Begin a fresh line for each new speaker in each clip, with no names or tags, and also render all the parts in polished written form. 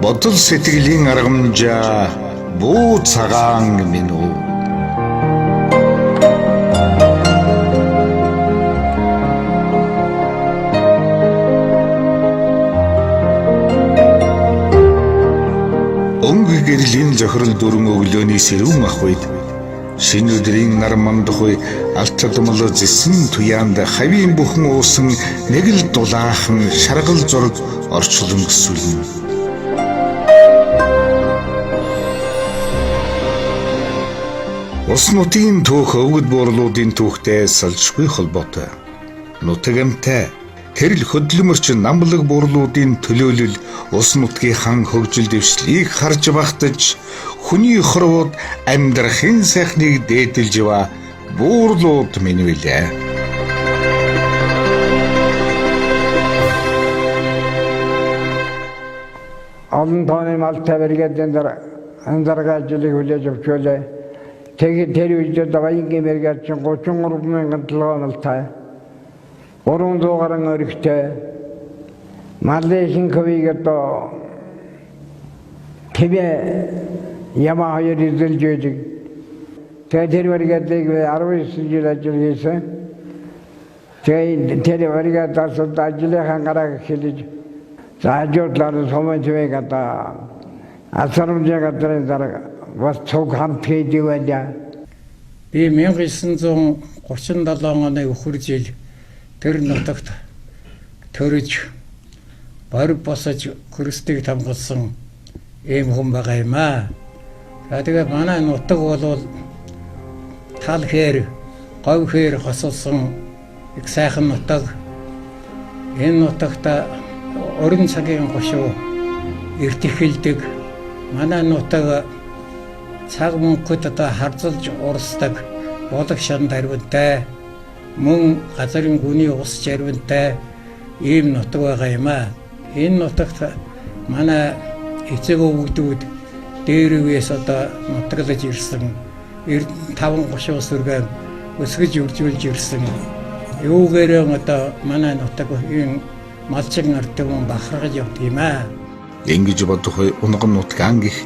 Бодол сэтгэлийн аргамжаа бүү цагаан минь үү. Өнгө гэрлийн зохирол дөрвөн өглөөний сэрүүн ах үед шинэ өдрийн нар мандах үе алтчадмал зэсэн туяанд хавийн бүхэн уусан нэг л дулаахан шаргал зураг орчлон гисвэлнэ. Ус нутгийн түүх өвгөд буурлуудын түүхтэй салшгүй холбоотой. Нутагамтай тэрл хөдлөмөрч намлаг буурлуудын төлөөлөл ус нутгийнхаа хөгжил дэвшлийг харж багтаж хүний хорвоод амьдрахын сайхныг дээдэлж ява буурлууд минвэлээ.
Олон тооны малтай бэргэдэн андаргаажлыг хүлээж авч байлаа. Тэгээд тэр үед даваингийн бэргэд чинь 33 мянган малтай. 300 гаруй өргөтэй малын хөвийг одоо тэвэ яма хоёр эзэлж байдаг. Тэгээд тэр бэргэдийг 19 жил ажилласан. Тэгээд тэр бэргэдээс ажлынхаа гараа хэлж заажуулаад сомонжвэг одоо асарамжаа гадрын дараа бас цог хамт хийдэг байлаа.
Би 1937 оны өхөр жил тэр нутагт төрөж бориг босож Христийг тамгалсан ийм хүн байгаа юм аа. Тэгээд манай нутаг бол тал хээр, говь хээр хосолсон их сайхан нутаг. Энэ нутагт орон цагийн гошуу эрт эхэлдэг. Манай нутаг цаг мөнхөд одоо харзалж урсдаг болог шан дарвинтай мөн газрын гүний ус жарвинтай ийм нутаг байгаа юм аа. Энэ нутагт манай эцэг өвгдүүд дээр үеэс одоо нутаглаж ирсэн 95 гошуу сүргэн өсгөж үржүүлж ирсэн. Юугээрээ одоо манай нутаг энэ малчин ардын бахархаж явдаг юм аа.
Ингэж бодох унган нутгаан гих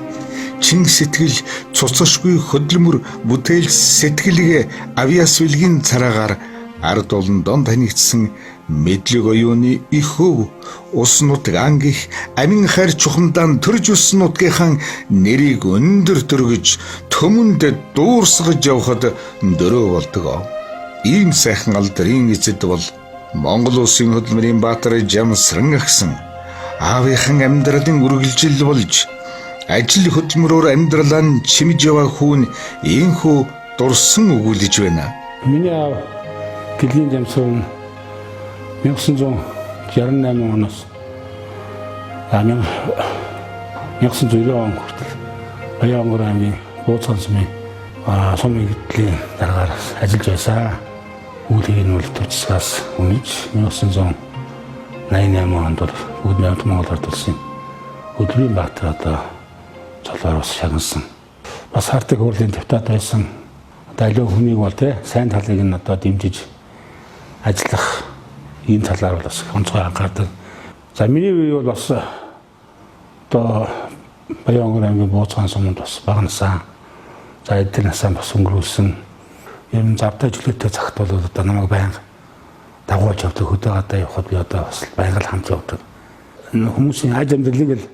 чин сэтгэл цуцшгүй хөдлөмөр бүтээл сэтгэлгээ авьяасвэлгийн цараагаар ард олон донд танигдсан мэдлэг оюуны их хөв ус нутгаан гих амин хайр чухамдаан төрж өссөн нутгийнхаа нэрийг өндөр дөргөж төмөнд дуурсгаж явхад дөрөө болдог. Ийм сайхан алдрын эцэд бол Монгол улсын хөдөлмөрийн баатар Жамсран агсан аавынхан амьдралын үргэлжил болж ажил хөдөлмөрөөр амьдралаа чимж яваа хүн ийхүү дурсан өгүүлж байна.
Миний аав Гэлгийн Жамсран 1968 оноос 1990 он хүртэл Баянгор аймгийн Бууцхан сумын сумын гидлийн дараагаар ажиллаж байсан. Үүлийг нь бол төрчсгаас өмнөж 1988 онд бүгд Монгол Монголд улсын хөдөлмөрийн баатар одоо цолоор бас шагнасан. Бас хартаг хурлын депутат байсан. Одоо аливаа хүнийг бол сайн талыг нь одоо дэмжиж ажиллах ийм талаар бол бас онцгой анхаардаг. За миний үе бол бас одоо Баянгор аймгийн Бууцхан суманд бас багнасан. За эдгээр насаа бас өнгөрүүлсэн. Ер нь завтай жилүүтэй цагт бол одоо намайг байнга дагуулж явдаг, хөдөө гадаа явхад би одоо бас байнга хамт явдаг. Хүмүүсийн аж амьдралыг л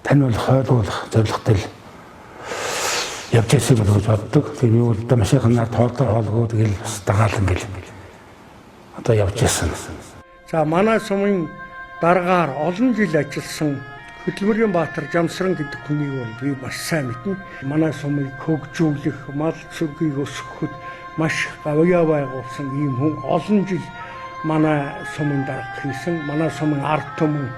таниулах, ойлгуулах зорилготой л явж ирсэн бол гэж боддог. Тэгээд би бол одоо маш их нар тоолдоор хоолгоо тэгэл бас дагаалan гэл одоо явж ирсэн.
За манай сумын дараагаар олон жил ажилласан хөдөлмөрийн баатар Жамсран гэдэг хүнийг бол би бас сайн мэднэ. Манай сумыг хөгжүүлэх, мал цүргийг өсгөхөд маш гавьяа байгуулсан ийм хүн олон жил манай сумын дарга хийсэн. Манай сумын ард түмэн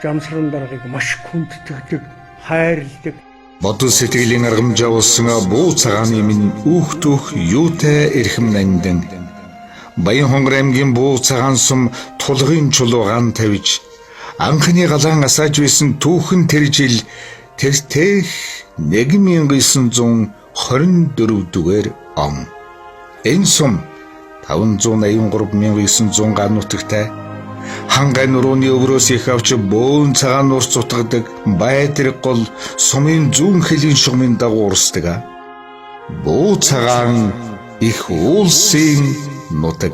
Жамсран даргаыг маш хүндэтгдэг, хайрладаг.
Бодол сэтгэлийн аргамжаа болсон буу цагааны минь үүхтөх юутай эрхэм нандин Баянгор аймгийн Буу цагаан сум тулгын чулуугаан тавьж анхны галаан асааж байсан түүхэн тэр жил тэртэх 1924 дугаар он. Энэ сум 583,900 га нутагтай Хангай нурууны өврөөс их авч бөөн цагаан нурс цутгадаг байдрэг гол сумын зүүн хэлийн шугамын дагуу урсдаг. Бүү цагаан их уулсын нутаг.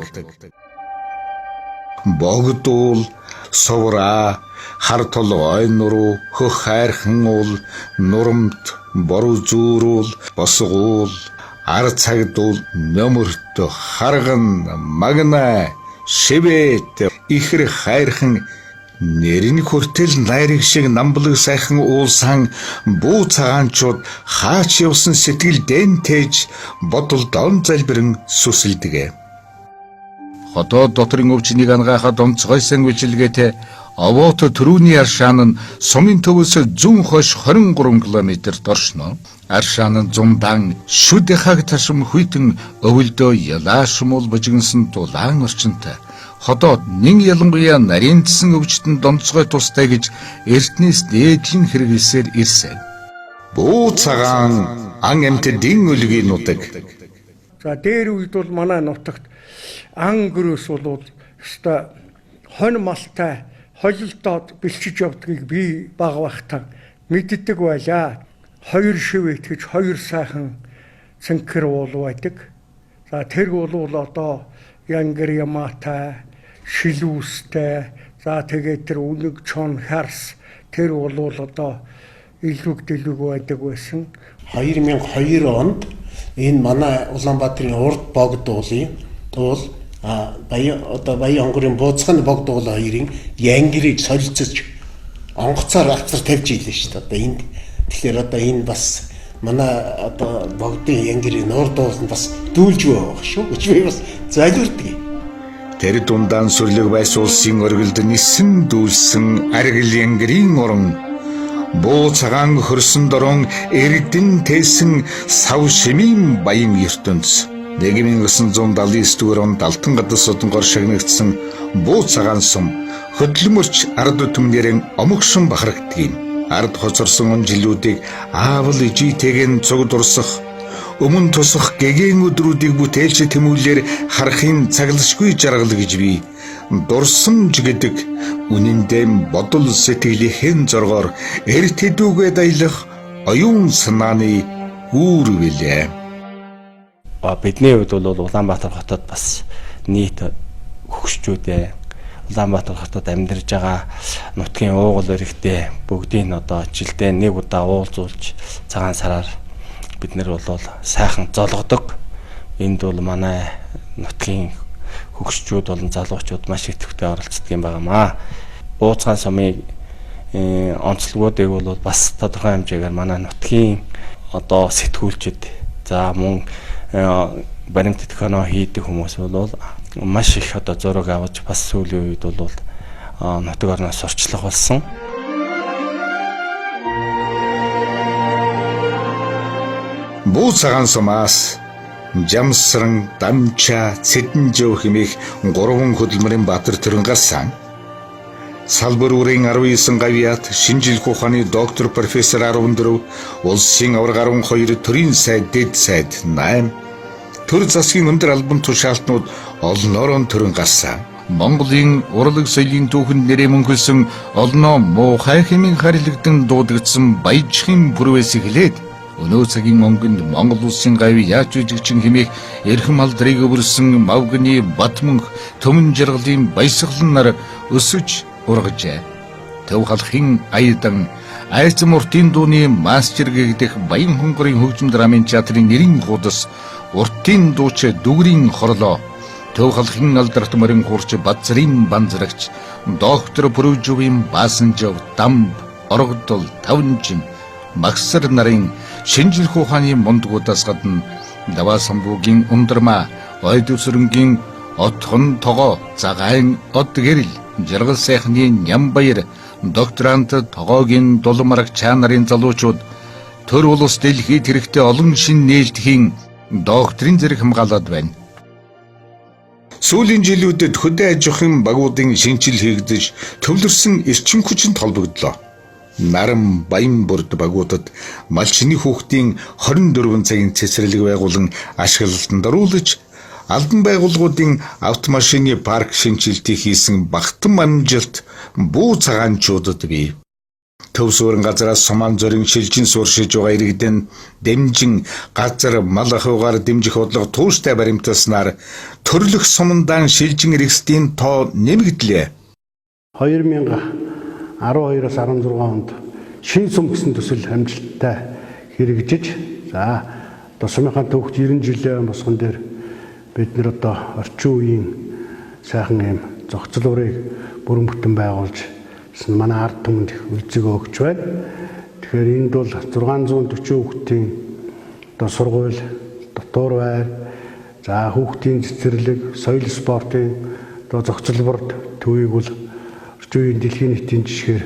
Богдуул, совра, хар толгой нуруу, хөх хайрхан уул, нурамт, боруу зүүрүүл, босгуул, ар цагдуул, нөмөрт, харган, магнай, шивэт, ихэр хайрхан нэрийн хүртэл найраг шиг намблаг сайхан уулсан бүү цагаанчууд хаач явсан сэтгэл дэнтэж бодол дон залбирэн сүсэлдэг. Хотод дотрын өвчнийг ангаахад онцгойсон үжилгээтэй овоот төрүүний аршаан нь сумын төвөөс зүүн хойш 23 км доршно. Аршаан нь зумдан шүд хаг ташим хүйтэн өвөлдөө ялаашмул бужигнсан дулаан орчинтай. Хотод нин ялангуяа нарийнтсан өвчтөн донцгой тустай гэж эртнээс дээдлэн хэрэгэлсээр ирсэн. Бүү цагаан ан эмтэдийн өлгийн нутаг.
За дээр үед бол манай нутагт ан гөрөөс бол өстой хонь малтай холилдоод бэлчиж явдгийг би бага байхдаа мэддэг байлаа. 2 шив итгэж 2 сайхан цэнхэр уул байдаг. За тэр уул одоо янгэр ямаатай, шилүүстэй, за тэгээд тэр үнэг чон харс тэр уул одоо илүү байдаг байсан.
2002 онд энэ манай Улаанбаатарын урд богдуулын туул Баян хонгорын бууцхан богдуул хоёрын янгирыг солилцож онгоцоор алцар тавьж ийлээ шүү дээ. Одоо энд тэгэхээр одоо энэ бас манай одоо богдын янгирын урд ууланд бас дүүлж байгаа шүү. Гэж би бас зайлуурдаг.
Тэр дундaan сүрлэг байс улсын оргилд нисэн дүүлсэн аргил янгирын орон буу цагаан хөрсөн дорон эрдэн тэсэн сав шимийн баян ертөнц 1979 онд Алтан гадас содонгоор шагнагдсан буу цагаан сум хөдөлмөрч ард түмнэрэн омогшин бахархдгийг ард хоцорсон он жилүүдийг аавал ижийтэгэн цуг дурсах өмнө тусах гэгээн өдрүүдийг бүтээлч тэмүүлээр харахын цаглашгүй жаргал гэж би дурсан ч гэдэг үнэндээ бодол сэтгэлийн зоргоор эрт хэдүүгээ даялах оюун санааны үүр билээ.
Бидний хувьд бол Улаанбаатар хотод бас нийт хөгшчүүдээ Улаанбаатар хотод амьдарж байгаа нутгийн уугуул өргөдөө бүгдийг одоо жилдээ нэг удаа уулзуулж цагаан сараар бид нар бол сайхан золгодог. Энд бол манай нутгийн хөгшчүүд болон залуучууд маш идэвхтэй оролцдог юм байнамаа. Бууцхан сумын онцлогуудыг бол бас тодорхой хэмжээгээр манай нутгийн одоо сэтгүүлчид за мөн баримтат кино хийдэг хүмүүс бол маш их одоо зураг авч бас сүүлийн үед бол нутаг орноос сурчлах болсон.
Бүү цагаан сумаас Жамсран, Дамча, Цэдэнжөө хэмээх 3 хөдөлмөрийн баатар төрөн гарсан. Салбар үрийн 19 гавьяат, шинжилгээ ухааны доктор профессор 14, улсын авраг 12, төрийн сайд, дэд сайд 8, төр засгийн өндөр албан тушаалтнууд олноорон төрөн гарсан. Монголын урлаг соёлын түүхэнд нэрээ мөнхөлсөн олноо муухай хэмээн харилэгдэн дуудагдсан баяжхын бүрвээс эхлээд өнөө цагийн онгонд Монгол улсын гавь яаж үжигчин хэмээх эрхэм алдрыг өвөрсөн мавгны Батмөнх төмөн жаргалын баясгалан нар өсөж ургажээ. Төв халахын аядан айц муртын дууны мастер гэгдэх Баян хонгорын хөгжим драмын театрын нэрийн хуудас уртын дууч дүгрийн хорлоо төв халахын алдарт морин хурч Бадзрын банзрагч доктор Пүрүжөвийн Баасанжав Дамб оргодол Тавнжин Магсар нарын шинжилх ухааны мундгуудаас гадна Даваа самбуугийн ундрма ойдүсрэнгийн отхон тогоо цагаан от гэрэл жаргал сайхны Нямбаяр докторант тогоогийн дулмараг чанарын залуучууд төр улс дэлхийд хэрэгтэй олон шин нээлтийн докторийн зэрэг хамгаалаад байна. Сүүлийн жилүүдэд хөдөө аж ахуйн багуудын шинжил хийгдэж төвлөрсөн эрчим хүчинд холбогдлоо. Наран Баян бүрд багуудад малчны хүүхдийн 24 цагийн цэцэрлэг байгуулан ашиглалтанд оруулж Албан байгууллагуудын автомашины парк шинжилтийг хийсэн багтан амжилт бүү цагаанчуудад бий. Төв суурин газараас суман зорин шилжин сууршиж байгаа иргэдэн дэмжин газар мал ахуйгаар дэмжих бодлого тууштай баримтаснаар төрлөх сумандаан шилжин иргэсдийн тоо нэмэгдлээ.
2012-аас 16 онд шин сум гэсэн төсөл амжилттай хэрэгжиж за одоо сумынхаа төвхт 90 жилийн босгон дээр бид нэр одоо орчин үеийн сайхан юм зохицол урыг бүрэн бүтэн байгуулж манай ард түмэнд үлцэг өгч байна. Тэгэхээр энд бол 640 хүүхдийн одоо сургууль, дотор байр, за хүүхдийн цэцэрлэг, соёл спортын одоо зохицолбор төвийг бол орчин үеийн дэлхийн нийтийн жишгээр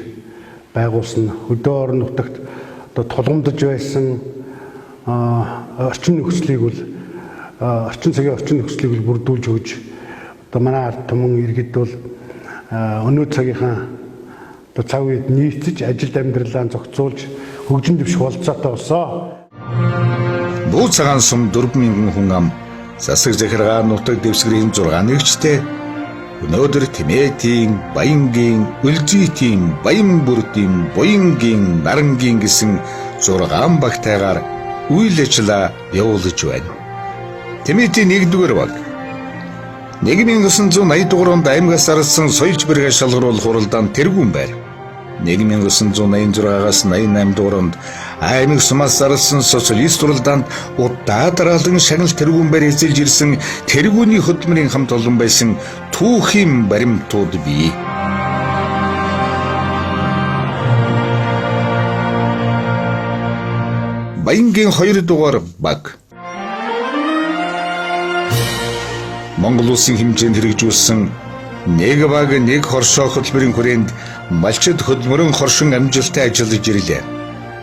байгуулсан. Хөдөө орон нутагт одоо тулгамдж байсан орчин нөхцөлийг бол орчин цагийн орчин нөхцөлийг бол бүрдүүлж өгч одоо манай ард түмэн иргэд бол өнөө цагийнхаа одоо цаг үед нийцэж ажилд амьдралаа зохицуулж хөгжин дэвших болцоотой болсон.
Бүү цагаан сум 4,000 хүн ам засаг захиргаа нутаг дэвсгэрийн 6 нэгжтэй өнөөдөр Тэмээдийн, Баянгийн, Үлзийтийн, Баянбүрдийн, Буянгийн, Нарангийн гэсэн 6 багтайгаар үйл ажиллагаа явуулж байна. Тэмээдийн 1-р баг 1980 дугаар онд аймгаас арсан соёлж бэргээ шалгаруулах хуралдаан тэргүүн байр. 1986-аас 88 дугаар онд аймаг сумаас арсан социалист хуралдаанд удаа дараалан шагнал тэргүүн байр эзэлж ирсэн тэргүүний хөдөлмөрийн хамт олон байсан түүхийн баримтууд бий. Баянгийн 2 дугаар баг Монгол улсын хэмжээнд хэрэгжүүлсэн нэг баг нэг хоршоо хөтөлбөрийн хүрээнд малчид хөдөлмөрөн хоршин амжилттай ажиллаж ирлээ.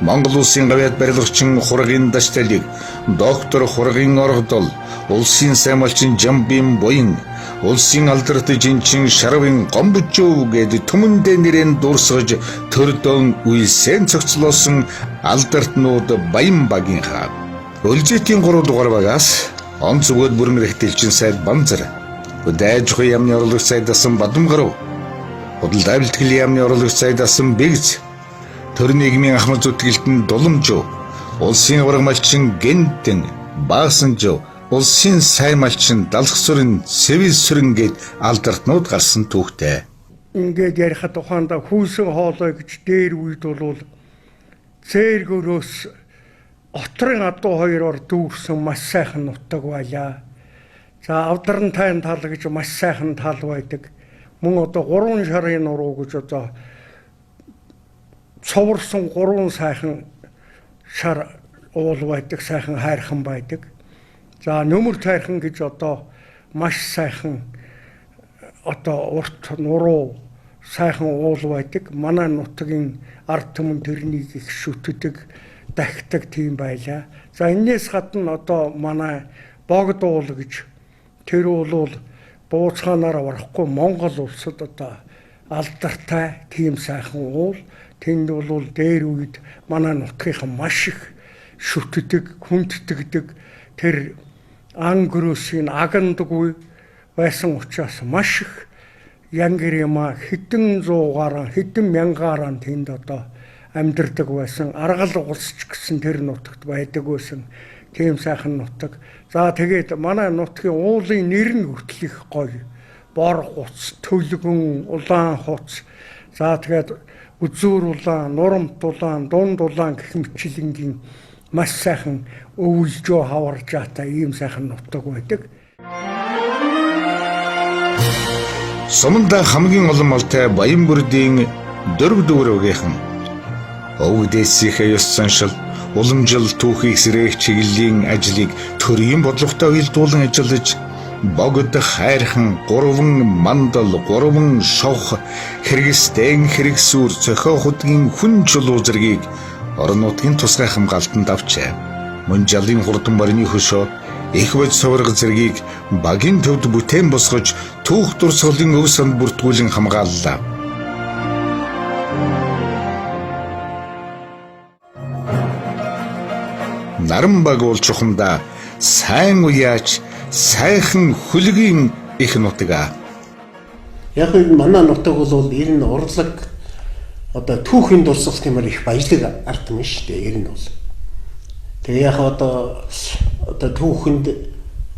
Монгол улсын гавьяат барилгачин Хургийн Дашталиг, доктор Хургийн Оргодол, улсын сайн малчин Жамбин Буян, улсын алдарт жинчин Шарвын Гомбожоо гээд түмэндээ нэрэн дуурсгаж төрдөн үйлсэн цогцлоосон алдартнууд Баян багийн хаа. Үлзийтийн 3 дугаар багаас он зүгөөд бүрэн рехтэлчин сайд Банзар, Хөдөөж хой яамны орлогч сайд асан Бадамгарав, Худалдаа бэлтгэлийн яамны орлогч сайд асан Бэгз, Төр нийгмийн ахмад зүтгэлтэн Дуламжуу, улсын ураг малчин Гэнтэн, Баасанжуу, улсын сайн малчин Далхсүрэн, Сэвил сүрэн гээд алдартнууд гарсан түүхтэй.
Ингээд ярихад ухаанда хүүсэн хоолой гэж дээр үед бол цээргөрөөс отрын адуу хоёроор дүүрсэн маш сайхан нутаг байлаа. За авдарантай тал гэж маш сайхан тал байдаг. Мөн одоо 3 шарын нуруу гэж одоо цоврсон 3 сайхан шар уул байдаг, сайхан хайрхан байдаг. За нөмөр тайрхан гэж одоо маш сайхан одоо урт нуруу сайхан уул байдаг. Манай нутгийн ард түмэн тэрнийг их шүтдэг, дахидаг тийм байлаа. За энэс гадна одоо манай богд уул гэж тэр бол бууцханаар барахгүй Монгол улсад одоо алдартай тийм сайхан уул. Тэнд бол дээр үед манай нутгийнхан маш их шүтдэг, хүнддэгдэг тэр ангөрөөсийн агандгүй байсан учраас маш их янгирэма хэдэн зуугаараа хэдэн мянгаараа тэнд одоо амьдардаг байсан. Аргал улсч гэсэн тэр нутагт байдаг байсан. Тийм сайхан нутаг. За тэгээд манай нутгийн уулын нэр нь хүртэл их гоё. Бор хуц, төлгөн, улаан хуц. За тэгээд үзүүр улаан, нурамт улаан, дунд улаан гэх мэтчилэнгийн маш сайхан өвлжөө хаварж ата ийм сайхан нутаг байдаг.
Суманда хамгийн олон малтай Баянбүрдийн 4-р багийнхан өвгдээсийнхээ ёс заншил уламжил түүхийг сэргээх чиглэлийн ажлыг төрийн бодлоготой уялдуулан ажиллаж богд хайрхан 3 мандал 3 шовх хэрэгстэн хэрэгсүүр цохио хөдгийн хүн чулуу зэргийг орон нутгийн тусгай хамгаалтанд авчээ. Мөн жалын хурдан барины хөшөө их бод сувраг зэргийг багийн төвд бүтээн босгож түүх дурсгалын өв санд бүртгүүлэн хамгааллаа. Наран баг бол чухамдаа сайн уяач сайхан хөлгийн их нутаг.
Яг нь манай нутаг бол ер нь урлаг одоо түүхийн дурсах гэмээр их баялаг ард юм шүү дээ. Ер нь бол. Тэгээ яг одоо түүхэнд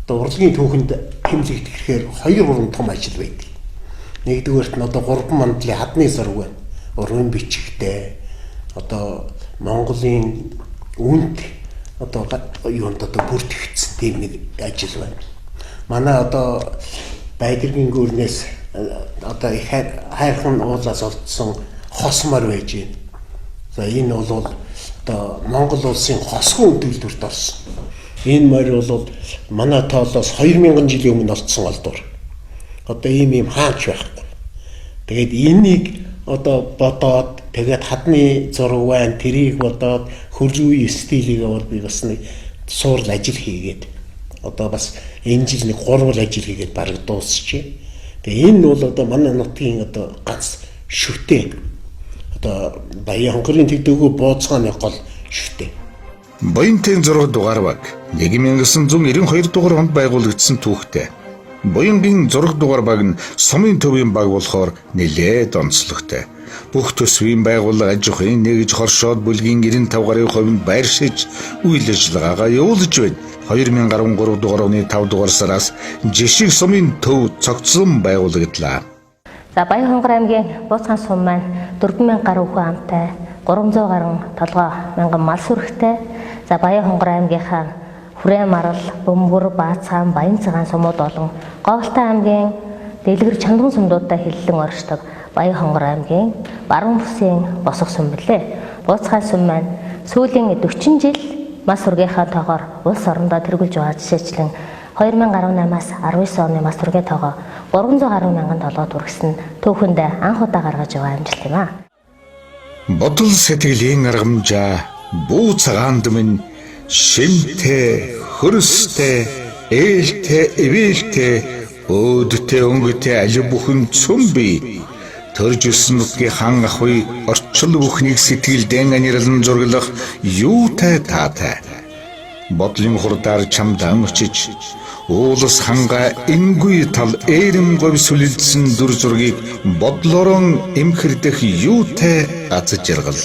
одоо урлагийн түүхэнд хэмжигдэх гэхээр 2-3 том ажил байдаг. Нэгдүгээрт нь одоо 3 мандлын хадны зураг байна. Уран бичгтэй одоо Монголын үнэт одоо юунд одоо бүртгэгдсэн тийм нэг ажил байна. Манай одоо Баядэргийн гүрнээс одоо их хайрхан уулаас олдсон хос морь байж байна. За энэ бол одоо Монгол улсын хосхон төлөвлөлтөд орсон. Энэ морь бол манай тоолоос 2000 жилийн өмнө олдсон олдвор. Одоо ийм хаач байхгүй. Тэгээд энийг одоо бодоод тэгээд хадны зураг байна, тэрийг бодоод хөрвийн стилийг бол би бас нэг суурл ажил хийгээд одоо бас энэ жил нэг 3 ажил хийгээд бараг дуусчихъя. Тэгээ энэ бол одоо манай нутгийн одоо ганц шүтээ. Одоо Баян хонгорын тэгдэггүй бууцгааны гол шүтээ.
Буянтын 6 дугаар баг 1992 дугаар онд байгуулагдсан түүхтэй. Буянгийн 6 дугаар баг нь сумын төвийн баг болохоор нэлээд онцлогтой. Бүх төсвийн байгууллага аж ахуйн нэгж хоршоод бүлгийн 95 гаруй хувинд байршиж үйл ажиллагаагаа явуулж байна. 2013 дугаар оны 5 дугаар сараас жишг сумын төв цогцлон байгуулагдлаа.
За Баян хонгор аймгийн Бууцгаан сум маань 4000 гаруй хүн амтай, 300 гаруй толгой мянган мал сүрхтэй. За Баян хонгор аймгийнхаа Хүрээ Марал, Бөмбөр, Баацхан, Баян цагаан сумууд болон Говьтай аймгийн дэлгэр чандан сумдуудтай хиллэн оршдог Баян хонгор аймгийн баруун бүсийн босго сум билээ. Бууцгаан сум маань сүүлийн 40 жил мас ургийнхаа тоогоор улс орондоо тэргүүлж байгаа жишээчлэн 2018-аас 19 оны мас ургийн тоогоо 300 гаруй мянган толгойд хүргэсэн түүхэндээ анх удаа гаргаж байгаа амжилт юм аа.
Бодол сэтгэлийн аргамжаа бүү цагаанд минь шинтэй, хөрстэй, ээлтэй, эвээлтэй, өөдтэй, өнгөтэй али бүхэн цөм бий. Төрж өссөн нутгийн хан ахуй орчил бүхнийг сэтгэлдэн аниралан зурглах юутай таатай. Бодлын хурдаар чамдан очиж уулас ханга энгүй тал эрэм говь сүлэлдсэн дүр зургийг бодлорон эмхэрдэх юутай аз жаргал.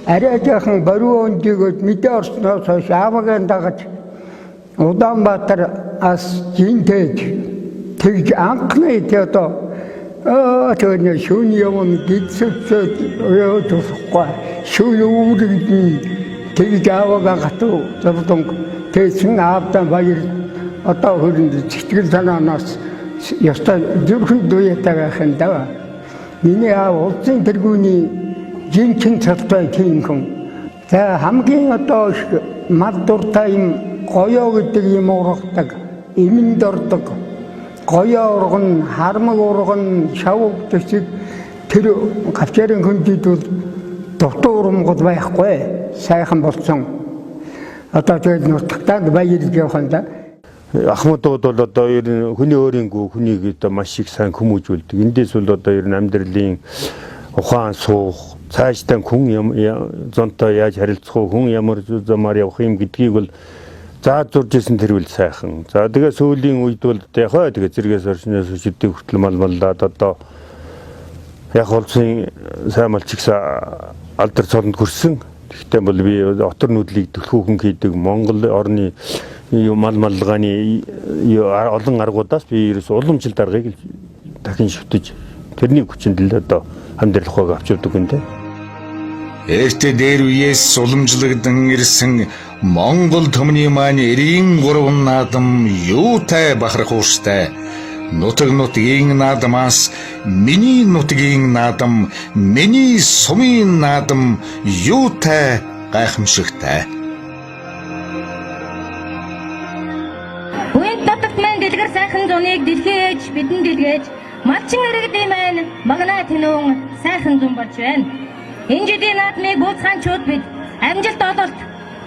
Арай жаахан баруун өндөгөд мэдээ орсноос хойш аавыгаа дагаж Улаанбаатар ас жинтэж тэгж анхны одоо тэр шүүн юм гидсэцэд өөөдөхгүй шүүн үүрэгдэн тэгж аавыгаа гатуу зовдон тэсэн аавдан баяр одоо хөрөнд сэтгэл санаанаас яста зүрхэн дуятайгаахын даа. Миний аав улсын тэргүүний жинхэнэ цалтай тийм хүн. За хамгийн одоо мал дуртай юм гоёо гэдэг юм ургадаг, эмэнд ордог. Гоёо урган, хармаг урган, шавг төсөг тэр гавчарын хөндөд бол дутуу урамгол байхгүй. Сайхан болсон. Одоо тэгээд нутагтаад баярлж явах да.
Ахмадууд бол одоо ер нь хүний өөрийнхөө хүнийг одоо маш их сайн хүмүүжүүлдэг. Эндээс бол одоо ер нь амьдралын ухаан суух, цаашдаа хүн зонтой яаж харилцах вэ, хүн ямар замаар явах юм гэдгийг бол зааж зурж исэн тэрвэл сайхан. За тэгээ сүүлийн үед бол яхаа тэгээ зэрэгээс орчноос шиддэг хүртэл маллаад одоо яг улсын сайн малч ихсэн алдар цолонд хүрсэн. Гэхдээ бол би отор нүдлийг төлхөөхөн хийдэг Монгол орны мал малгааны олон аргуудаас би ерөөс уламжлалт аргыг дахин шүтэж тэрний хүчинд л одоо амьдрал ухааг авчирдаг юм те.
Эртэ дээр үеэс уламжлагдсан ирсэн Монгол төмний маань 93 наадам юутай бахарх ууштай. Нутаг нутгийн наадамаас миний нутгийн наадам, миний сумын наадам юутай гайхамшигтай.
Үеийн дотогт маань дэлгэр сайхан зуныг дэлхийж бидэн дэлгээж малчин иргэдийн маань магнаа тэнүүн сайхан зун болж байна. Энэ жилийн наадмыг Бууцгаанчууд бид амжилт ололт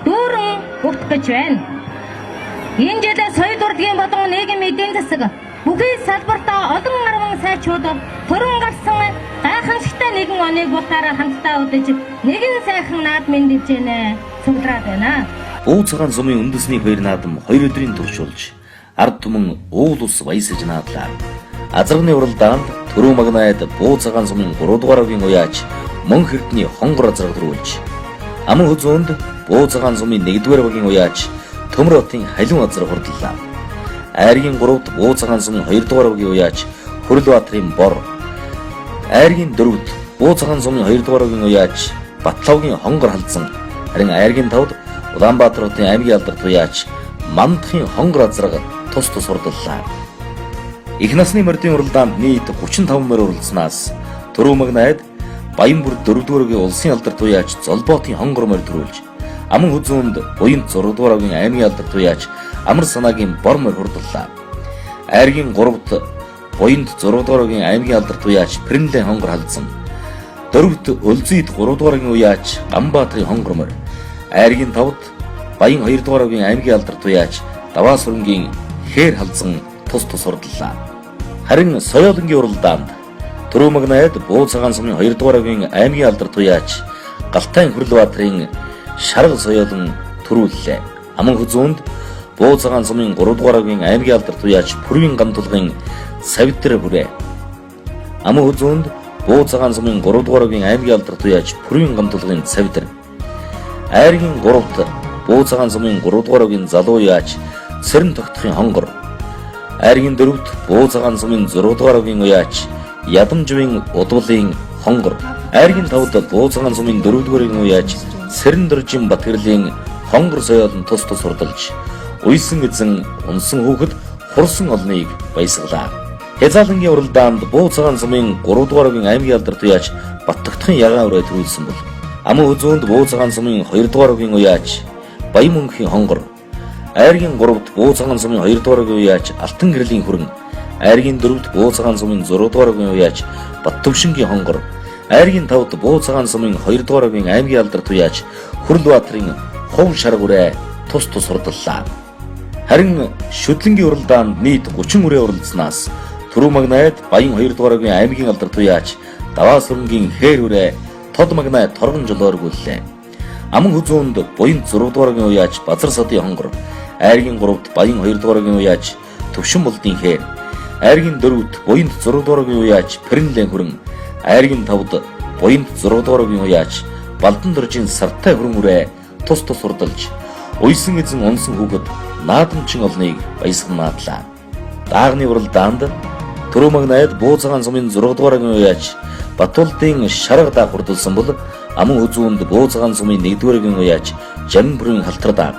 дүүрэн өгөх гэж байна. Энэ жилээ соёл урлагийн болон нийгмийн эдийн засаг бүхий салбартаа олон арван сайчууд төрөн гарсан гайхамшигтай нэгэн оныг бултаараа хамтдаа удаж нэгэн сайхан наадмын дивжэнэ цуглараад байна.
Бууцгаан сумын үндэсний хоёр наадам 2 өдрийн турш болж ард түмэн уул ус баясаж наадлаа. Азаргны уралдаанд Төрөө Магнайд Буу Цагаан сумын 3 дугаар авгийн уяач мөн хэрдний хонгор азраг төрүүлж, Аман Хүзөөнд Буу Цагаан сумын 1-р авгийн уяач Төмөр хотын халиун азраг хурдлаа. Айргийн 3-д Буу Цагаан сумын 2-р авгийн уяач Хөрлбаатарын бор, Айргийн 4-д Буу Цагаан сумын 2-р авгийн уяач Батлавгийн хонгор халдсан. Харин Айргийн 5-д Улаанбаатар хотын аймгийн алдарт уяач Мандахын хонгор азраг тус хурдлаа. Их насны мордын уралдаанд нийт 35 морь уралдсанаас Төрөө Магнайд Баянбүр 4-р улсын алдарт уяач Золботын хонгор морь төрүүлж, Аман Хүзөөнд Буянт 6-р авгийн аймгийн алдарт уяач Амар санаагийн бор морь хурдлаа. Айргийн 3-д Буянт 6-р авгийн аймгийн алдарт уяач Пэрнлэн хонгор халдсан. 4-д Өлзийд 3-р авгийн уяач Ганбаатарын хонгор морь, Айргийн 5-д Баян 2-р авгийн аймгийн алдарт уяач Даваа сүрэнгийн хээр халдсан тус хурдлаа. Харин соёолонгийн уралдаанд Төрөө Магнайд Буу Цагаан сумын 2-р авгийн аймгийн алдарт уяач Галтайн Хөрлбаатарын шаргал соёолон төрүүллээ. Аман Хүзөөнд Буу Цагаан сумын 3-р авгийн аймгийн алдарт уяач Пүрвийн гамтулгын Савитэр хүрээ. Аман Хүзөөнд Буу Цагаан сумын 3-р авгийн аймгийн алдарт уяач Пүрвийн гамтулгын Савитэр. Айргийн 3-д Буу Цагаан сумын 3-р авгийн залуу уяач Цэрэн тогтохын хонгор, Айргийн 4-д Буу Цагаан сумын 6-р авгийн уяач Ядамжвын удвалын хонгор, Айргийн 5-д Буу Цагаан сумын 4-р авгийн уяач Сэрэн Дөржин Батгэрлийн хонгор соёолон тус хурдалж, уйсан эзэн унсан хүүхэд хурсан олныг баясгалаа. Хязаалангийн уралдаанд Буу Цагаан сумын 3-р авгийн аймгийн алдарт уяач Баттогтхон ягаан өрөө төрүүлсэн бол, Аман Хүзөөнд Буу Цагаан сумын 2-р авгийн уяач Баян мөнхийн хонгор, Айргийн 3-д Буу Цагаан сумын 2-р авгийн уяач Алтан гэрлийн хүрэн, Айргийн 4-д Буу Цагаан сумын 6-р авгийн уяач Баттөвшингийн хонгор, Айргийн 5-д Буу Цагаан сумын 2-р авгийн аймгийн алдарт уяач Хөрлбаатарын хов шаргүрээ тус хурдлаа. Харин шүтлэнгийн уралдаанд нийт 30 үрээ уралдсанаас Төрөө Магнайд Баян 2-р авгийн аймгийн алдарт уяач Даваа сүрэнгийн хээр үрээ Тод Магнайд торгон жолооргууллаа. Аман Хүзөөнд Буянт 6-р авгийн уяач Базар садын хонгор, Айргийн 3-д Баян 2-р авгийн уяач Төвшин булдын хээр, Айргийн 4-д Буянт 6-р авгийн уяач Пэрнлэн хүрэн, Айргийн 5-д Буянт 6-р авгийн уяач Балдан Дөржин Сартай хүрэн үрээ тус хурдалж, уйсан эзэн унсан хүүхэд наадамчин олныг баясгалнаадлаа. Даагны уралдаанд Төрөө Магнайд Буу Цагаан сумын 6-р авгийн уяач Батулдын шарга даах хурдалсан бол, Аман Хүзөөнд Буу Цагаан сумын 1-р авгийн уяач Жамбүрийн халтар дааг,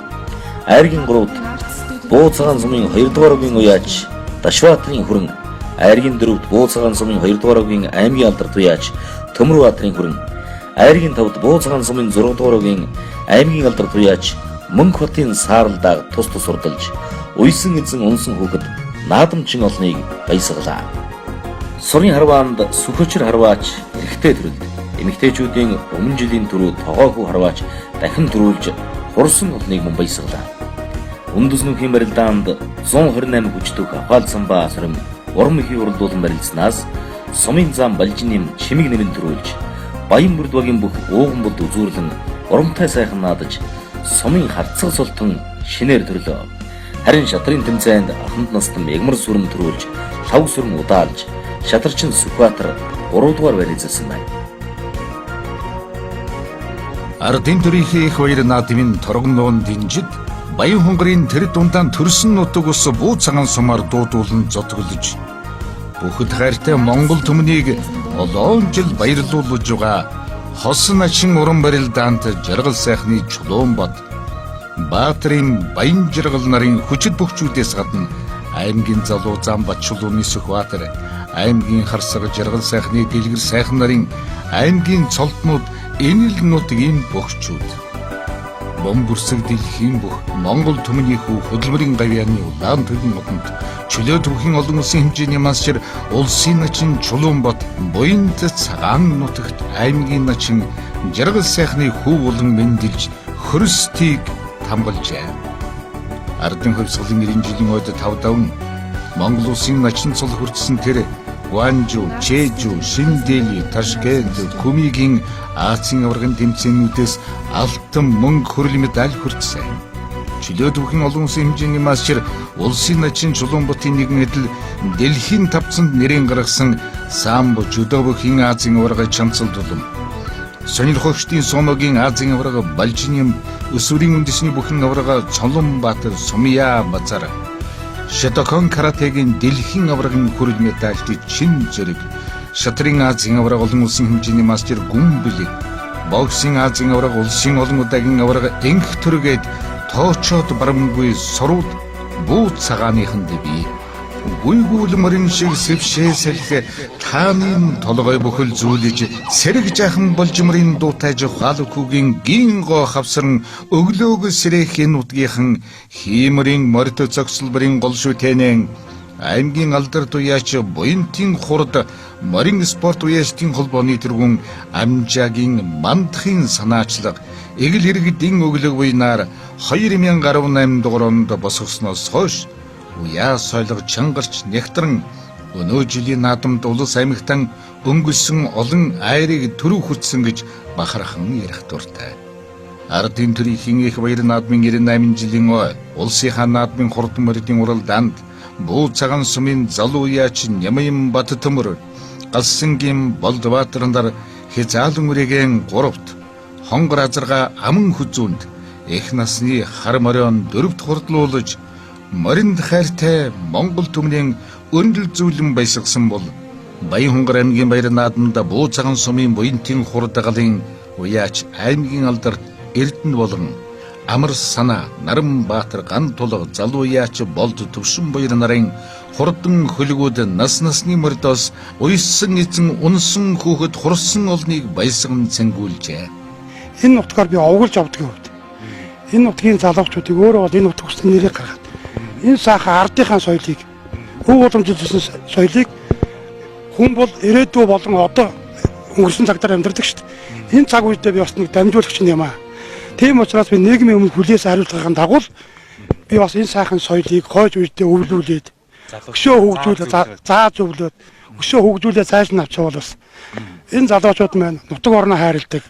Айргийн 3-д Буу Цагаан сумын 2-р авгийн уяач Дашбаатарын хүрэн, Айргийн 4-д Буу Цагаан сумын 2-р авгийн аймгийн алдарт уяач Төмөрбаатарын хүрэн, Айргийн 5-д Буу Цагаан сумын 6-р авгийн аймгийн алдарт уяач Мөнх хотын саарал дааг тус хурдалж, уйсан эзэн унсан хүүхэд наадамчин олныг баясгалаа. Сурын харваанд сүхөчр харваач эрэгтэй төрөлд, эмэгтэйчүүдийн өмнө жилийн түрүү тогоогүй харваач дахин төрүүлж хурсан олныг мөн баясгалаа. Үндэс нөхгийн барилдаанд 128 хүчтөг Афаал самбаа сарам урам ихийн уралдуулан барилдсанаас сумын зам Балжинын чимэг нэрэн төрүүлж, Баян бүрд багийн бүх ууган булд үзүүрлэн урамтай сайхан наадаж, сумын харцаг султан шинээр төрлөө. Харин шатрын тэмцээнд аханд настан ягмар сүрэн төрүүлж, лав сүрэн удаалж, шатарчин Сүхбаатар 3 дугаар барилдсан байна.
Ардын төрийнхээ их баяр наадмын торгон нуун динжид Баян хонгорын тэр дундaan төрсөн нутаг ус Буу Цагаан сумаар дуудуулан зотглож, бүхэд хайртай Монгол түмнийг олон жил баярлуулж байгаа хос начин уран барилдаанд жаргал сайхны Чулуунбат, Баатрын баян жаргал нарын хүчит бөхчүүдээс гадна аймгийн залуу зам Батчулууны Сүхбаатар, аймгийн харсаг жаргал сайхны дэлгэр сайхан нарын аймгийн цолтнууд энэ л нутгийн бөхчүүд. Бомбөрсөг дэлхийн бүх Монгол түмний хүү хөдөлмөрийн гавьяаны улаан төрийн модонд чөлөө төвхийн олон улсын хэмжээний масчир улсын начин Чулуунбат Буянт Цагаан нутагт аймгийн начин жаргал сайхны хүү болон мэндэлж хөрстийг хамгаалжээ. Ардын хөвсгөлийн 90 жилийн ойд 5 давн Монгол улсын начин цол хүртсэн тэр Гуанжу, Чежу, Шиндели, Ташкент, Кумигийн Азийн аваргын тэмцээнүүдээс алтан мөнгө хүрэл медаль хүртсэн. чөлөөт бүхэн олон улсын хэмжээний масчир улсын начин Чулуунбатын нэгэн эдл дэлхийн тавцанд нэрийн гаргасан самбо жүдөөбөхийн Азийн аварга чамцал тулам. Сонирхогчдын сооногийн Азийн аварга Балжиним өсвөрийн үндэсний бүхэн аварга Чулуунбатар Сумья Базар Шатокон каратэгийн дэлхийн аваргын хүрэл медальт чин зэрэг Шатрын Азийн аварга олон улсын хэмжээний масчир Гүмбэлэг боксing Азийн аварга улсын олон удаагийн аварга энх төргээд тоочоод барамгүй сурууд бүү цагааныхан дэви гүйгүүл мөрөн шиг сэвшээсэл тааны толгой бүхэл зүйлж сэрэг жаахан болжмрын дуутайж хаалкүгийн гинго хавсран өглөөг сэрэхийн утгийнхан хиймрийн морд зогсолбрын голшүтэнэн аймгийн алдар туяач буянтын хурд морин спорт уяастын холбооны тэргүүн амжаагийн мандахын санаачлага эгэл иргэдийн өглөг буйнаар 2018 дугаар онд босгосноос хойш уяа сойлго чангарч нягтран өнөө жилийн наадамд улс аймагтан өнгөлсөн олон айрыг төрөв хүртсэн гэж бахархан ярих дуртай. Ардын төрийн их баяр наадмын 98 жилийн улсынхаа наадмын хурдан моридын уралдаанд бүү цагаан сумын залуу яач Нямын Бат төмөр Галсангийн Болдбаатарандар хязаалан үрэгэн 3-т хонгор азарга аман хүзүүнд их насны хар морион 4-т хурдлуулж моринд хайртай Монгол түмний өндөр зүйлэн баясгсан бол Баян Хонгор аймгийн баяр наадамда бүү цагаан сумын буянтын хурдгалын уяач аймгийн алдар Эрдэнэ болон Амар санаа Наран Баатар ган тулга залуу яач болд төвшин баяр нарын хурдан хөлгүүд нас насны мордоос уйссан эзэн унсан хүүхэд хурсан олныг баясган цэнгүүлжээ.
Энэ нутгаар би овголж авдаг юм. Энэ нутгийн залуучуудыг өөрөө бол энэ нутгаас нэрийг гаргаад энэ саахан ардынхаа соёлыг өв боломжлолсон соёлыг хүн бол ирээдүй болон одоо өнгөрсөн цагтаар амьдардаг шүү дээ. Энэ цаг үедээ би бас нэг дамжуулагч юм аа. Тийм учраас би нийгмийн өмнө хүлээс хариулахын дагуу би бас энэ сайхан соёлыг хойж үедээ өвлүүлээд өшөө хөгжүүлээ зааж өвлөөд өшөө хөгжүүлээ цааш нь авчвал бас энэ залуучууд маань нутаг орноо хайрладаг,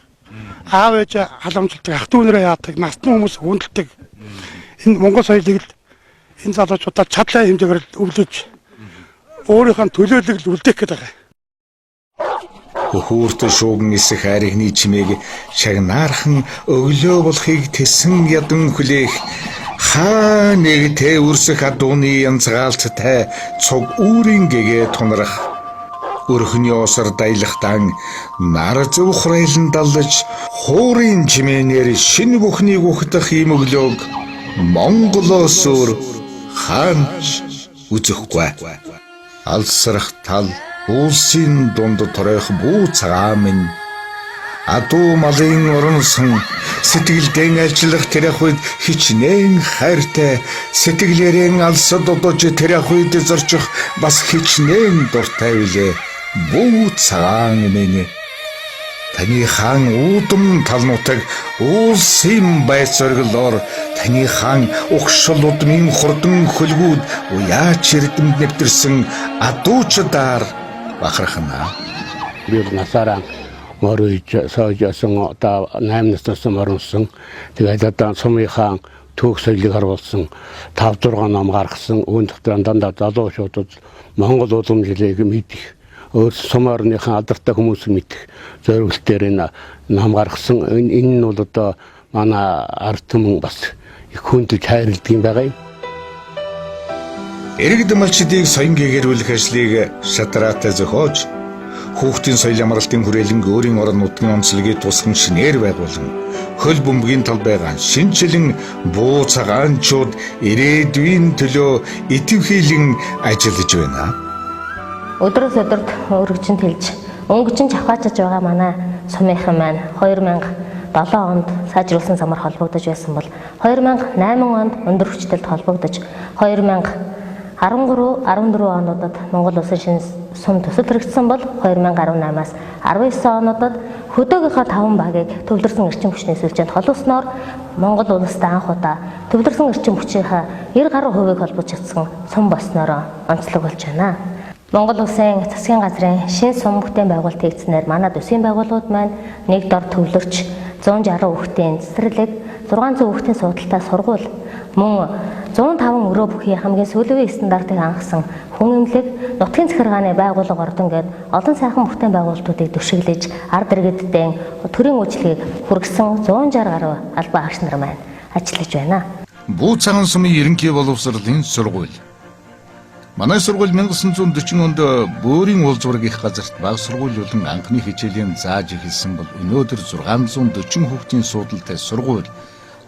аав ээж халамжилдаг, ах дүүнэрээ яадаг, насны хүмүүс хүндэлдэг. Энэ Монгол соёлыг л энэ залуучуудаа чадлаа хэмжээгээр өвлөж өөрийнхөө төлөөлөл үлдээх гэдэг байгаа.
Хөхүүрт шууган эсэх хайрхны чимээг шагнаархан өглөө болохыг тэсэн ядан хүлээх хаа нэг тэ үрсэх адууны янзгаалцтай цуг үүрийн гэгээ тунрах өрхний осор дайлахтан нар зөв хурайлан даллаж хуурын чимээнээр шинэ бүхнийг ухтах ийм өглөөг Монголоос өөр хаанч үзэхгүй. Алсрах тал улсын дунд торох бүү цагаан минь адуу малын оронсон сэтгэлдэн ажиллах тэрэх үед хичнээн хайртай сэтгэлээрэн алсад одож тэрэх үед зорчих бас хичнээн дуртай билээ бүү цагаан минь таны хаан үүдэн талнутаг улсын байр зориглоор таны хаан угшил удмын хурдан хөлгүүд уяач эрдэмд нэвтэрсэн адуучдаар бахархана.
Би насаараа моройж сойжсэн одоо 8 наснаас морнсон. Тэгээд одоо сумынхаа түүх соёлыг харуулсан 5-6 ном гаргасан. Үүн дотор дандаа залуучуудад Монгол улам жилийг мэдэх, сум орныхаа алдартай хүмүүс мэдэх зорилтоор энэ ном гаргасан. Энэ нь бол одоо манай ард түмэн бас их хүндэж хайрладаг юм байгаа юм.
Иргэд малчдыг соён гэгэрүүлэх ажлыг шатраатай зохиож хүүхдийн соёл амралтын хүрээлэн өөрийн орон нутгийн онцлогийг тусган шинээр байгуулан хөл бөмбөгийн тал байгаа шинжилэн буу цагаанчууд ирээдүйн төлөө идэвхийлэн ажиллаж байна.
Өдрөөс өдөрт өргөжин тэлж өнгөжин чавхаачж байгаа манай сумынхан маань 2007 онд сайжруулсан замаар холбогдож байсан бол 2008 онд өндөр хүчтэйд холбогдож 2013-14 онуудад Монгол улсын шинэ сум төсөл хэрэгжсэн бол 2018-аас 19 онуудад хөдөөгийнхөө 5 багийг төвлөрсөн эрчим хүчний сүлжээнд холбосноор Монгол улстай анх удаа төвлөрсөн эрчим хүчийнхээ 90% холбож чадсан сум болсноор онцлог болж байна. Монгол улсын засгийн газрын шинэ сум бүтээн байгуулалт хийгдсэнээр манай төсвийн байгууллагууд маань нэг дор төвлөрч 160 хүүхдийн цэцэрлэг 600 хүүхдийн суудалтай сургууль, мөн 105 өрөө бүхий хамгийн сүүлийн стандартыг хангасан хүн эмнэлэг, нутгийн захиргааны байгууллага ордон гээд олон сайхан бүтээн байгуулалтуудыг түшиглэж, ард иргэддээ төрийн үйлчлэгийг хүргэсэн 160 гаруй албан агч нар маань ажиллаж байна.
Буу цагаан сумын ерөнхий боловсролын сургууль. Манай сургууль 1940 онд бөөрийн уул зургийг газарт баг сургууль болон анхны хичээлийн зааж эхэлсэн бол өнөөдөр 640 хүүхдийн суудалтай сургууль,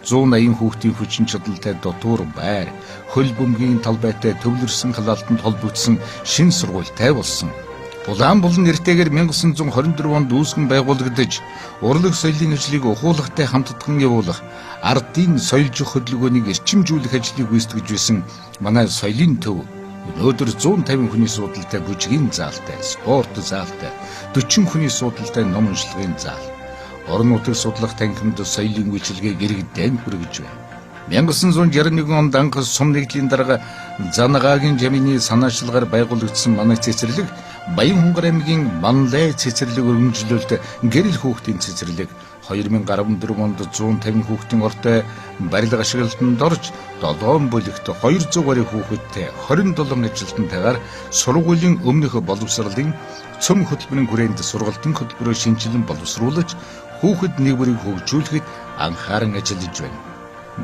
180 хүүхдийн хүчин чадалтай дотуур байр, хөл бөмбөгийн талбайтай төвлөрсөн халаалтанд холбогдсон шинэ сургуультай болсон. Улаанбулан нэртэйгээр 1924 онд үүсгэн байгуулагдаж, урлаг соёлын ажлыг ухуулагтай хамтдаган явуулах, ардын соёлжих хөдөлгөөнийг эрчимжүүлэх ажлыг гүйцэтгэж байсан манай соёлын төв өнөөдөр 150 хүний суудалтай бүжгийн заалтай, спорт заалтай, 40 хүний суудалтай ном уншлагын заал, орон нутгийг судлах танхимд соёлын үйлчилгээг иргэдэд хүргэж байна. 1961 онд анх сум нэгдлийн дарга Занагагийн жамины санаачлагаар байгуулагдсан манай цэцэрлэг Баян Хонгор аймгийн Манлай цэцэрлэг өргөмжлөлт гэрэл хүүхдийн цэцэрлэг 2014 онд 150 хүүхдийн ортой барилга ашиглалтанд орж 7 бүлэгт 200 гаруй хүүхэдтэй 27 ажилтнтайгаар сургуулийн өмнөх боловсролын цөм хөтөлбөрийн хүрээнд сургалтын хөтөлбөрөөр шинжилэн боловсруулж хүүхэд нэгбэрийг хөгжүүлэхэд анхааран ажиллаж байна.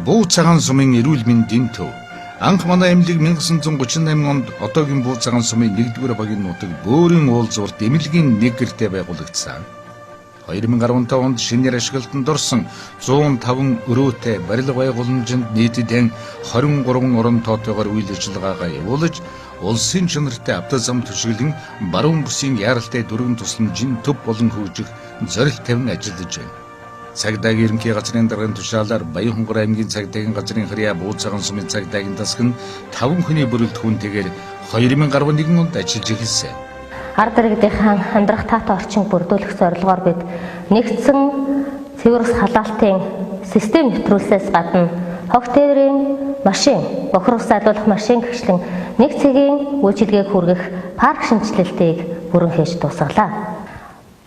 Буу цагаан сумын эрүүл мэндийн төв. Анх манай эмнэлэг 1938 онд одоогийн Буу цагаан сумын 1-р багийн нутаг бөөрийн уул зурд эмнэлгийн нэг гэртээ байгуулагдсан. 2015 онд шинээр ашиглалтанд орсон 105 өрөөтэй барилга байгууламжинд нийтдээ 23 орон тоотойгоор үйл ажиллагаагаа явуулж, улсын чанартай автозам төшөглөн баруун бүсийн яаралтай дөрвөн тусламжийн төв болон хөгжих зорилт тавин ажиллаж байна. Цагдаагийн ерөнхий газрын даргын тушаалаар Баян Хонгор аймгийн цагдаагийн газрын харьяа Буу цагаан сумын цагдаагийн засаг нь 5 хүний бүрэлдэхүүнтэйгээр 2011 онд ажиллаж эхэлсэн.
Ард иргэдийн амьдрах таатай орчинг бүрдүүлэх зорилгоор бид нэгдсэн цэвэр ус халаалтын систем нэвтрүүлсээс гадна хог тээврийн машин, бохир ус зайлуулах машин гэгчлэн нэг цагийн үйлчилгээг хүргэх парк шинжилэлтийг бүрэн хийж дуусгалаа.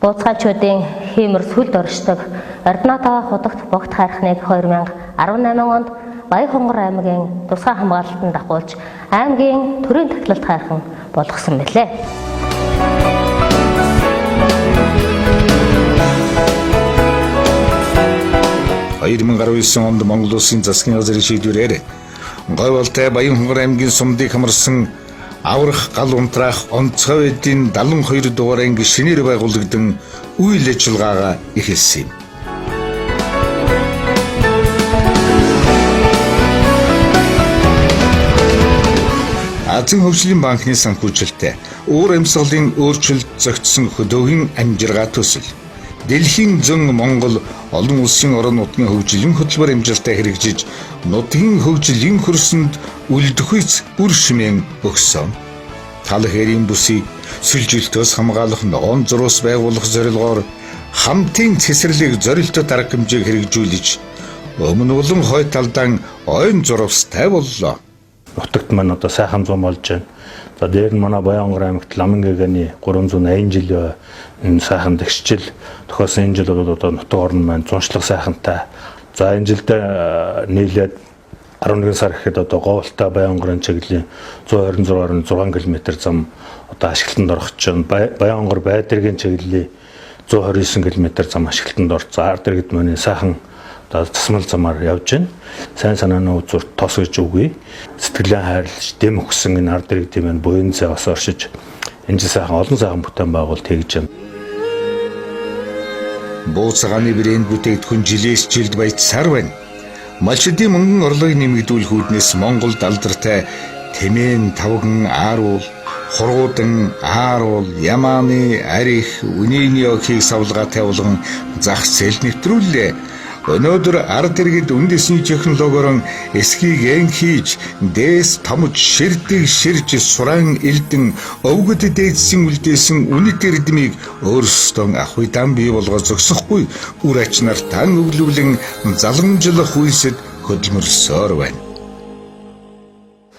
Бууцгаачуудын хиймэр сүлд оршдог ординатаа худагт богд хайрхныг 2018 онд Баян Хонгор аймгийн тусгай хамгаалалтанд дагуулж аймгийн төрийн тахилалт хайрхан болгосон билээ.
онд Монгол Улсын засгийн газрын шийдвэрээр Говьолтой Баян Хонгор аймгийн сумдыг хамарсан аврах гал унтраах онцгой эдийн 72 дугаар анги шинээр байгуулагдсан үйл ажиллагаагаа эхэлсэн юм. Азийн хөгжлийн банкны санхүүжилттэй уур амьсгалын өөрчлөлт зохицсон хөдөөгийн амжиргаа төсөл Дэлхийн зөн Монгол олон улсын орон нутгийн хөгжлийн хөтөлбөр амжилттай хэрэгжиж нутгийн хөгжлийн хөрсөнд үлдэхүйц үр шимэн өгсөн. Тал хэрийн бүсийг сүлжилтөөс хамгаалах ногоон зурус байгуулах зорилгоор хамтын цэцэрлэг зорилттой дарга хэмжээг хэрэгжүүлж өмнө улан хой талдан ойн зурвстай боллоо.
Нутагт маань одоо сайхан зам болж байна. За дээр нь манай Баян Хонгор аймагт Ламангэганы 380 жил энэ сайхан тэгшчил тохиолсон энэ жил бол одоо нутаг орн маань зуншлах сайхантай. За энэ жилдээ нийлээд 11 сар гэхэд одоо Говьолтой Баян Хонгорын чиглэлийн 126.6 км зам одоо ашиглалтанд орох чинь Баян Хонгор Байдиргийн чиглэлийн 129 км зам ашиглалтанд орсон. Ард иргэд маань сайхан засмал замаар явж байна. Сайн санааны үзүүр тос гэж үгүй. Сэтгэлээ хайрлаж дэм өгсөн энэ ард иргэдийн маань буян цаас оршиж энэ сайхан олон сайхан бүтээн байгуулалт хийж байна.
Буу цагааны брэнд бүтээгдэхүүн жилээс жилд баяжсаар байна. Малчдын мөнгөн орлогыг нэмэгдүүлэх үүднээс Монголд алдартай Тэмээн тавган ааруул, хуруудан ааруул, ямааны арих, үнийний охийг савлгаатай болгон зах зээл нэвтрүүллээ. Өнөөдөр ард иргэд үндэсний технологиор эсхийг эн хийж, дээс томж ширдэг ширж сураан элдэн өвгөд дээдсэн үлдээсэн үнэт эрдмийг өөрсдөө ахуйдан бий болгож зогсохгүй үр ачнаар тан өглөвлөн заламжлах үйсэд хөдөлмөрлсөөр байна.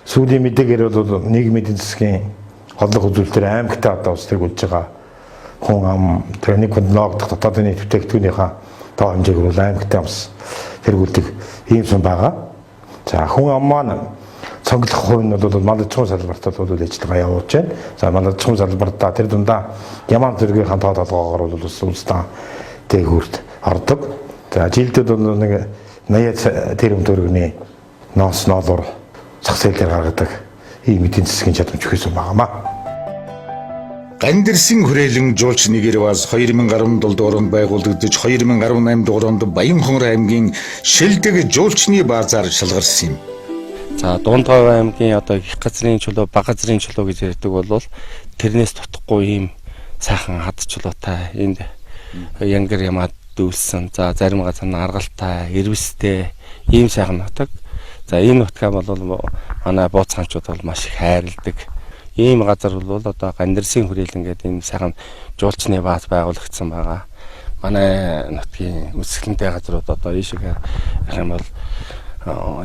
Сүүлийн мэдээгээр бол нийгмийн эдийн засгийн холбоо үзүүлэлтээр аймагтаа одоо ус төрүүлж байгаа хүн ам техник ногдох дотоодын бүтээгдэхүүнийхээ тоо хэмжээгээр бол аймагтай амс хэрэгүүлдэг ийм сум байгаа. За хүн ам маань цонглох хувь нь бол мандажхан салбарт бол ажиллагаа явуулж байна. За мандажхан салбартаа тэр дундаа Яман зэргийн тоо толгоогоор бол улсдаа дээгүүрт ордог. За жилдээ бол нэг 80 тэрбум төгрөгийн ноос ноолоор зах зээлээр гаргадаг ийм эдийн засгийн чадамж өгсөн байгаамаа.
Гандирсын хүрээлэн жуулч Нэгэрваз 2017 онд байгуулагдаж 2018 онд Баянхонгор аймгийн Шилдэг жуулчны баазаар шалгарсан юм.
За Дундгой аймгийн одоо их газрын чулуу, баг газрын чулуу гэж ярьдаг бол тэрнээс тутахгүй ийм сайхан хад чулуутай энд янгар ямаад дүүлсэн. За зарим газар нь аргалтай, эрвэстэй ийм сайхан нутаг. За энэ нутгаа бол манай бууцгаанчууд бол маш их хайрладаг. Ийм газар бол одоо Гандирсын хүрээлэн гэдэг энэ сайхан жуулчны бааз байгуулагдсан байгаа. Манай нутгийн үсгэлэнтэй газрууд одоо ийшээ ярих юм бол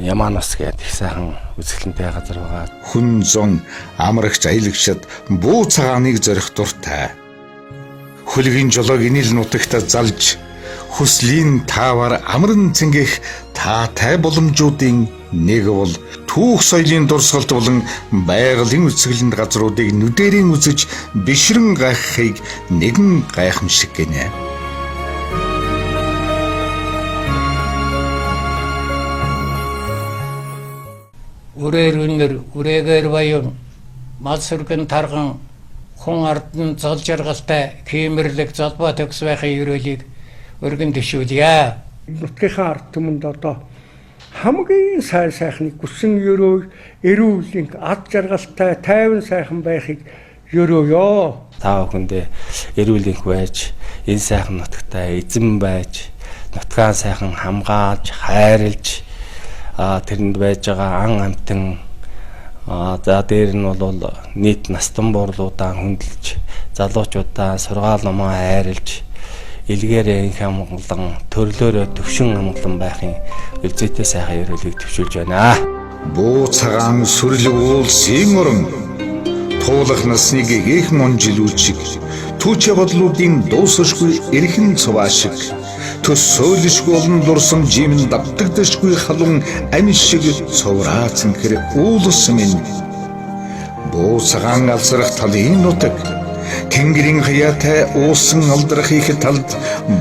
Яманос гэдэг их сайхан үсгэлэнтэй газар байгаа.
Хүн зон амрагч аялагчид буу цагааныг зорих дуртай. Хөлгийн жолоог инил нутагта залж хүслийн таавар амран цэнгэх таатай боломжуудын нэг бол түүх соёлын дурсгалт болон байгалийн үсгэлэнд газруудыг нүдэрийн үзэж бишрэн гайхахыг нэгэн гайхамшиг гинэ.
Үрээр үрээгээр баян мал сүргэн тарган хүн ардан зол жаргалтай хиймэрлэг золбоо төгс байхын ерөөлийг өргөн төшүүлье.
Нутгийнхаа ард түмэнд одоо хамгийн сайн сайхныг гүсэн ерөө эрүүлэн ад жаргалтай тайван сайхан байхыг ерөөё.
Та бүхэндээ эрүүлэнх байж, энэ сайхан нутагтай эзэн байж, нутгаа сайхан хамгаалж, хайрлж, тэрэнд байж байгаа ан амтэн за дээр нь бол нийт настан буурлуудаа хөндлөж, залуучуудаа сургаал номоо хайрлж, илгээрээ инх амгалан төрлөөрөө төвшин амгалан байхын үлзээтэй сайхан ерөөлийг төвшүүлж байна.
Буу цагаан сүрлэг уулсын орон туулах насныг их монжилүүлчиг түүчэ бодлуудын дуусашгүй эрхэн цуваашиг төсөөлшгүй олон дурсам жимэн давтагдашгүй халуун ами шиг цовраац инхэр уулс минь буу цагаан алсрах талын нутаг Тэнгэрийн хаяатай уусан алдрах их талд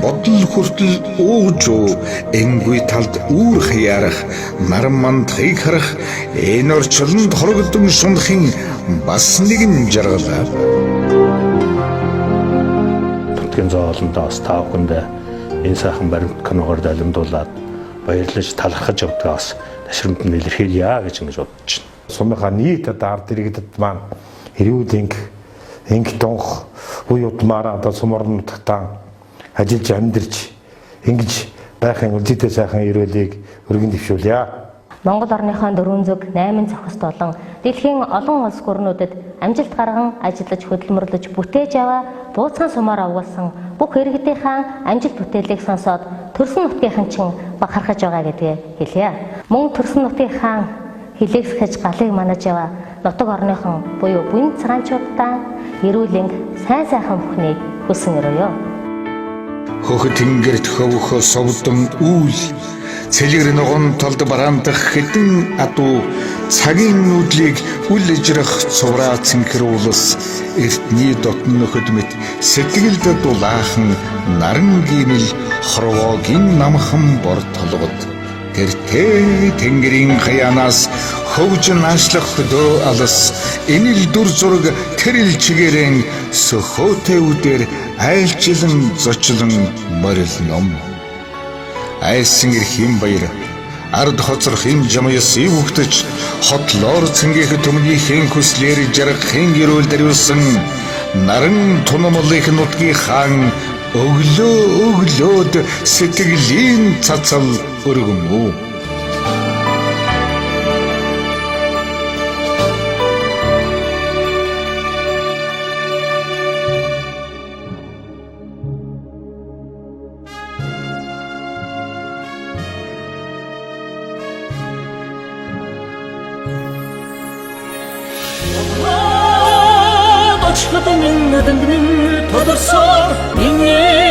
бодол хүртэл уужуу энгүй талд үүр хаяарах нарманд хийг харах энэ орчлонд хорогдсон шунхын бас нэгэн жаргал.
Нутгийн зоолондоос та бүхэндээ энэ сайхан баримт киногоор далимдуулаад баярлаж талархаж явдгаас ташрамд нь илэрхийлье гэж ингэж бодож байна.
Сумынхаа нийт одоо ард иргэдэд маань хэрүүл инг донх уйутмаараа одоо суморн нутагтаа ажиллаж амьдарч ингэж байхын үлдээтэй сайхан ерөөлийг өргөн дэвшүүлье.
Монгол орныхоо 4 зүг 8 зохист болон дэлхийн олон улс гүрнүүдэд амжилт гарган ажиллаж хөдөлмөрлөж бүтээж аваа бууцхан сумаар агуулсан бүх иргэдийнхээ амжилт бүтээлийг сонсоод төрсөн нутгийнхан чин бахархаж байгаа гэдгээ хэлье. Мөн төрсөн нутгийнхаа хилээсгэж галыг манаж яваа нутаг орныхон буюу бүн цагаанчуудаа эрүүлэнг сайн сайхан бүхнийг хүсэн өрөөё.
Хөхөт тэнгэрт хөвөхө совдон үйл цэлгэр ногоон талд бараандах хэдэн адуу цагийн нүдлийг үл ижрэх цувраа цэнхрүүлс эртний дотн нөхөд мэт сэтгэлд дулаахан наран гимэл хорвоогийн намхан бор толгод тэртээ тэнгэрийн хаянаас хөвж наашлах хөдөө алс энэл дүр зураг тэрэл чигээрэн сөхөөтэй үдээр айлчлан зочлон морил ном айсан ирхэм баяр ард хоцрох юм жамяс ивхтэж хотлоор цэнгэх төмнийхэн хүслэр жаргахын гэрүүл дэрвсэн наран тунамлых нутгийн хаан өглөөд сэтгэлийн цацал өргөмөө.
Açladım inledin mi tadırsa minni